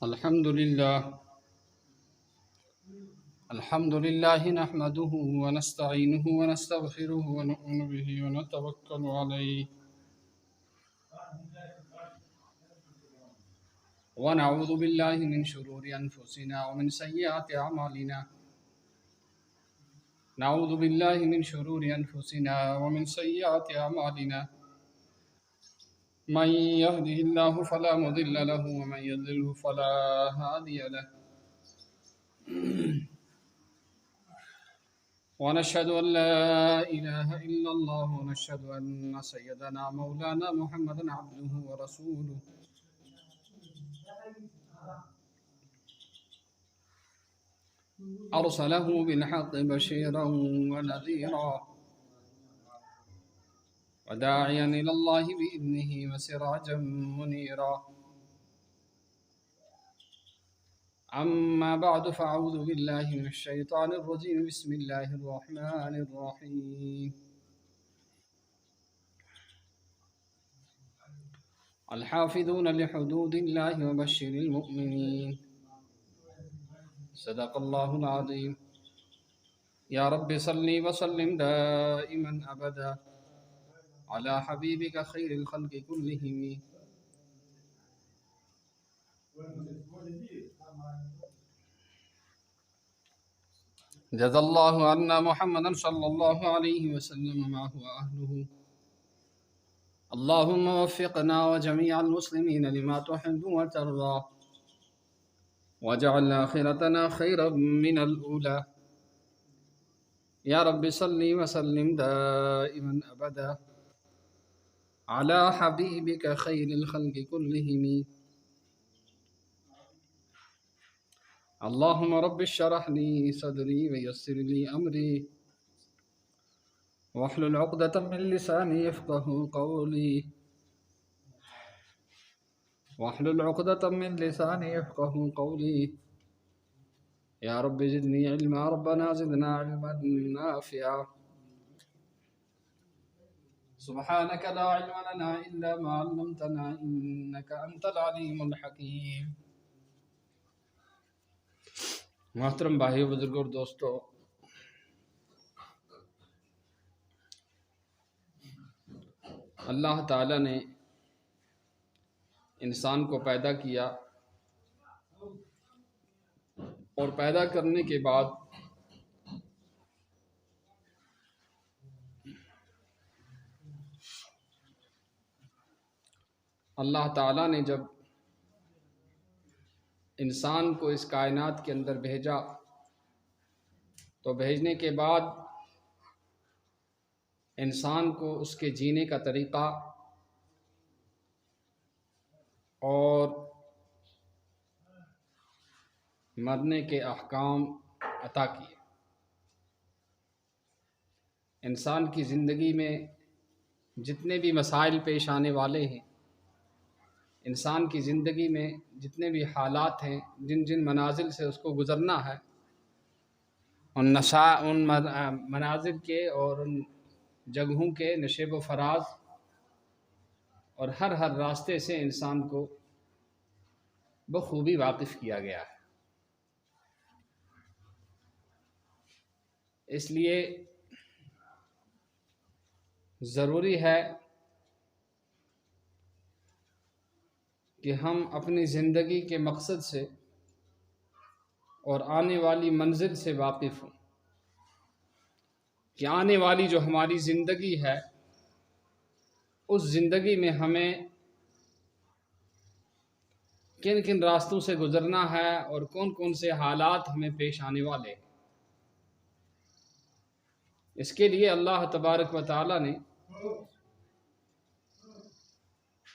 الحمد لله نحمده ونستعينه ونستغفره ونؤمن به ونتوكل عليه ونعوذ بالله من شرور أنفسنا ومن سيئات أعمالنا من يهده الله فلا مضل له ومن يضلل فلا هادي له ونشهد أن لا إله إلا الله ونشهد أن سيدنا مولانا محمدا عبده ورسوله أرسله بالحق بشيرا ونذيرا وداعيا إلى الله بإذنه وسراجا منيرا أما بعد فأعوذ بالله من الشيطان الرجيم بسم الله الرحمن الرحيم الحافظون لحدود الله وبشر المؤمنين صدق الله العظيم يا رب صل وسلم دائما أبدا على حبيبك خير الخلق كلهم جزا الله عنا محمدا صلى الله عليه وسلم ما هو أهله اللهم وفقنا وجميع المسلمين لما تحب وترضى واجعل آخرتنا خيرا من الأولى يا رب صل وسلم دائما أبدا على حبيبك خير الخلق كلهم اللهم رب اشرح لي صدري ويسر لي أمري واحلل عقدة من لساني يفقه قولي يا رب زدني علما ربنا زدنا علما نافعا سبحانك لا علم لنا إلا ما علمتنا إنك أنت العليم الحكيم محترم بھائیو بزرگوں اور دوستو، اللہ تعالیٰ نے انسان کو پیدا کیا اور پیدا کرنے کے بعد اللہ تعالیٰ نے جب انسان کو اس کائنات کے اندر بھیجا تو بھیجنے کے بعد انسان کو اس کے جینے کا طریقہ اور مرنے کے احکام عطا کیے۔ انسان کی زندگی میں جتنے بھی مسائل پیش آنے والے ہیں، انسان کی زندگی میں جتنے بھی حالات ہیں، جن جن منازل سے اس کو گزرنا ہے، ان منازل کے اور ان جگہوں کے نشیب و فراز اور ہر راستے سے انسان کو بخوبی واقف کیا گیا ہے۔ اس لیے ضروری ہے کہ ہم اپنی زندگی کے مقصد سے اور آنے والی منزل سے واقف ہوں کہ آنے والی جو ہماری زندگی ہے، اس زندگی میں ہمیں کن کن راستوں سے گزرنا ہے اور کون کون سے حالات ہمیں پیش آنے والے ہیں۔ اس کے لیے اللہ تبارک و تعالی نے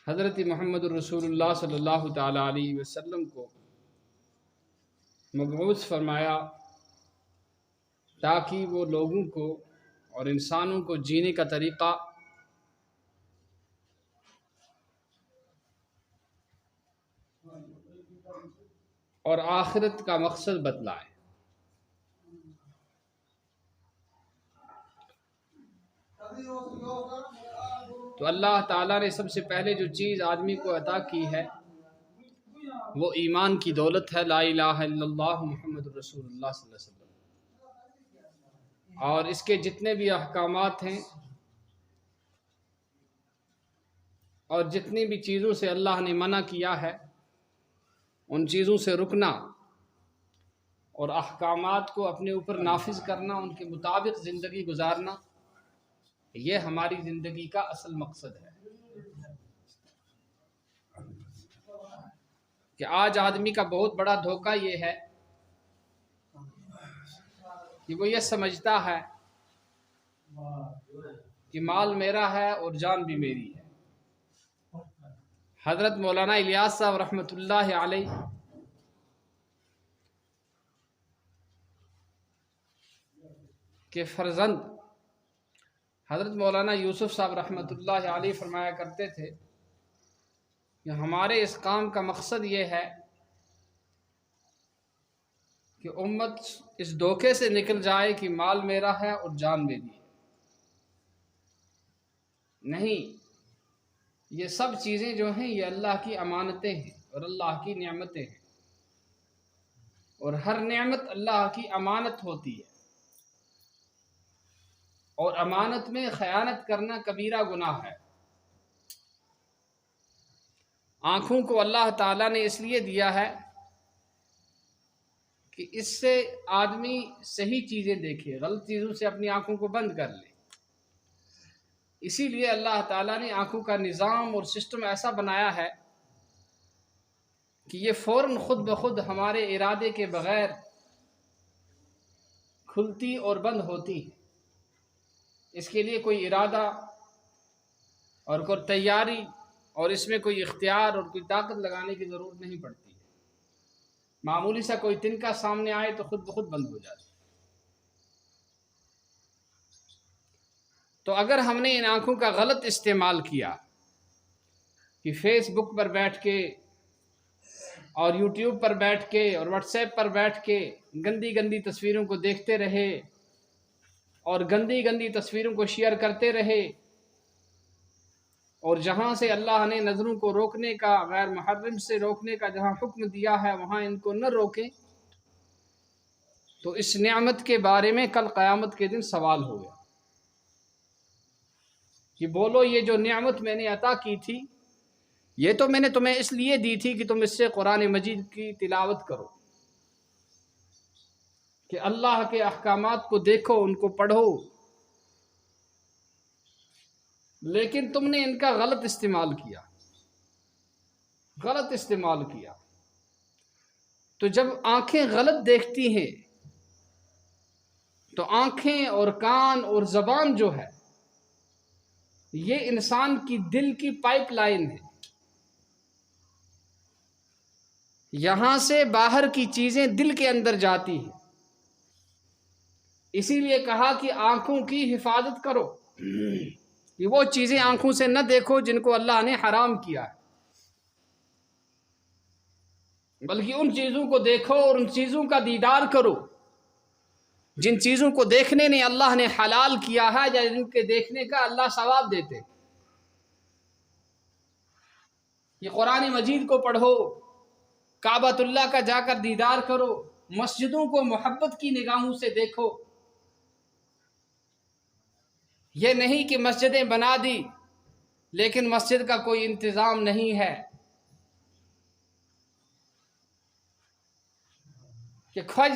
حضرت محمد الرسول اللہ صلی اللہ تعالی علیہ وسلم کو مبعوث فرمایا تاکہ وہ لوگوں کو اور انسانوں کو جینے کا طریقہ اور آخرت کا مقصد بتلائے۔ تو اللہ تعالیٰ نے سب سے پہلے جو چیز آدمی کو عطا کی ہے وہ ایمان کی دولت ہے لا الہ الا اللہ محمد رسول اللہ صلی اللہ علیہ وسلم، اور اس کے جتنے بھی احکامات ہیں اور جتنی بھی چیزوں سے اللہ نے منع کیا ہے ان چیزوں سے رکنا اور احکامات کو اپنے اوپر نافذ کرنا، ان کے مطابق زندگی گزارنا، یہ ہماری زندگی کا اصل مقصد ہے۔ کہ آج آدمی کا بہت بڑا دھوکہ یہ ہے کہ وہ یہ سمجھتا ہے کہ مال میرا ہے اور جان بھی میری ہے۔ حضرت مولانا الیاس صاحب رحمۃ اللہ علیہ کے فرزند حضرت مولانا یوسف صاحب رحمۃ اللہ علیہ فرمایا کرتے تھے کہ ہمارے اس کام کا مقصد یہ ہے کہ امت اس دھوکے سے نکل جائے کہ مال میرا ہے اور جان میری ہے۔ نہیں، یہ سب چیزیں جو ہیں یہ اللہ کی امانتیں ہیں اور اللہ کی نعمتیں ہیں، اور ہر نعمت اللہ کی امانت ہوتی ہے، اور امانت میں خیانت کرنا کبیرہ گناہ ہے۔ آنکھوں کو اللہ تعالیٰ نے اس لیے دیا ہے کہ اس سے آدمی صحیح چیزیں دیکھے، غلط چیزوں سے اپنی آنکھوں کو بند کر لے۔ اسی لیے اللہ تعالیٰ نے آنکھوں کا نظام اور سسٹم ایسا بنایا ہے کہ یہ فوراً خود بخود ہمارے ارادے کے بغیر کھلتی اور بند ہوتی ہے۔ اس کے لیے کوئی ارادہ اور کوئی تیاری اور اس میں کوئی اختیار اور کوئی طاقت لگانے کی ضرورت نہیں پڑتی ہے۔ معمولی سا کوئی تنکا سامنے آئے تو خود بخود بند ہو جاتی ہے۔ تو اگر ہم نے ان آنکھوں کا غلط استعمال کیا کہ فیس بک پر بیٹھ کے اور یوٹیوب پر بیٹھ کے اور واٹس ایپ پر بیٹھ کے گندی گندی تصویروں کو دیکھتے رہے اور گندی گندی تصویروں کو شیئر کرتے رہے، اور جہاں سے اللہ نے نظروں کو روکنے کا، غیر محرم سے روکنے کا جہاں حکم دیا ہے وہاں ان کو نہ روکیں، تو اس نعمت کے بارے میں کل قیامت کے دن سوال ہوگا کہ بولو یہ جو نعمت میں نے عطا کی تھی یہ تو میں نے تمہیں اس لیے دی تھی کہ تم اس سے قرآن مجید کی تلاوت کرو، کہ اللہ کے احکامات کو دیکھو، ان کو پڑھو، لیکن تم نے ان کا غلط استعمال کیا۔ تو جب آنکھیں غلط دیکھتی ہیں تو آنکھیں اور کان اور زبان جو ہے یہ انسان کی دل کی پائپ لائن ہے، یہاں سے باہر کی چیزیں دل کے اندر جاتی ہیں۔ اسی لیے کہا کہ آنکھوں کی حفاظت کرو، کہ وہ چیزیں آنکھوں سے نہ دیکھو جن کو اللہ نے حرام کیا ہے، بلکہ ان چیزوں کو دیکھو اور ان چیزوں کا دیدار کرو جن چیزوں کو دیکھنے نے اللہ نے حلال کیا ہے، یا جن کے دیکھنے کا اللہ ثواب دیتے۔ یہ قرآن مجید کو پڑھو، کعبۃ اللہ کا جا کر دیدار کرو، مسجدوں کو محبت کی نگاہوں سے دیکھو۔ یہ نہیں کہ مسجدیں بنا دی لیکن مسجد کا کوئی انتظام نہیں ہے، کہ کھوج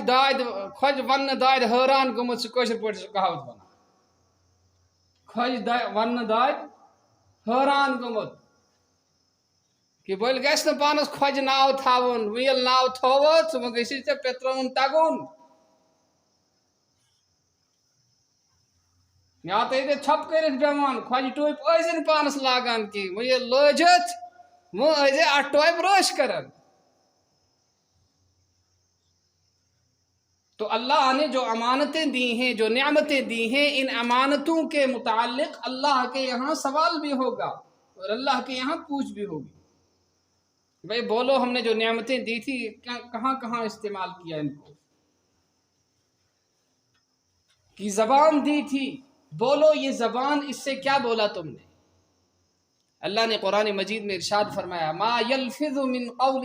ون داد حیران گومت سے کوشر پٲٹھۍ سُہ کہاوت بنا، کھوج ون داد حیران گومت، کہ بٔلۍ گژھِ نہٕ پانس کھوج ناو تھاوُن، وۄنۍ ییٚلہِ ناو تھووُتھ وۄنۍ گژھِ ژےٚ پِترٲوُن تگُن، یا تہِ ییٚتہِ ژھۄپہٕ کٔرِتھ بیٚہوان، کھوجہِ ٹوپۍ ٲسۍ نہٕ پانس لاگان کینٛہہ، وۄنۍ ییٚلہِ لٲجِتھ وۄنۍ ٲسۍ اتھ ٹوپہِ رٲچھ کران۔ تو اللہ نے جو امانتیں دی ہیں، جو نعمتیں دی ہیں، ان امانتوں کے متعلق اللہ کے یہاں سوال بھی ہوگا اور اللہ کے یہاں پوچھ بھی ہوگی۔ بھائی بولو ہم نے جو نعمتیں دی تھی کہاں کہاں استعمال کیا ان کو؟ کہ زبان دی تھی، بولو یہ زبان، اس سے کیا بولا تم نے؟ اللہ نے قرآن مجید میں ارشاد فرمایا ما یلفظ من قول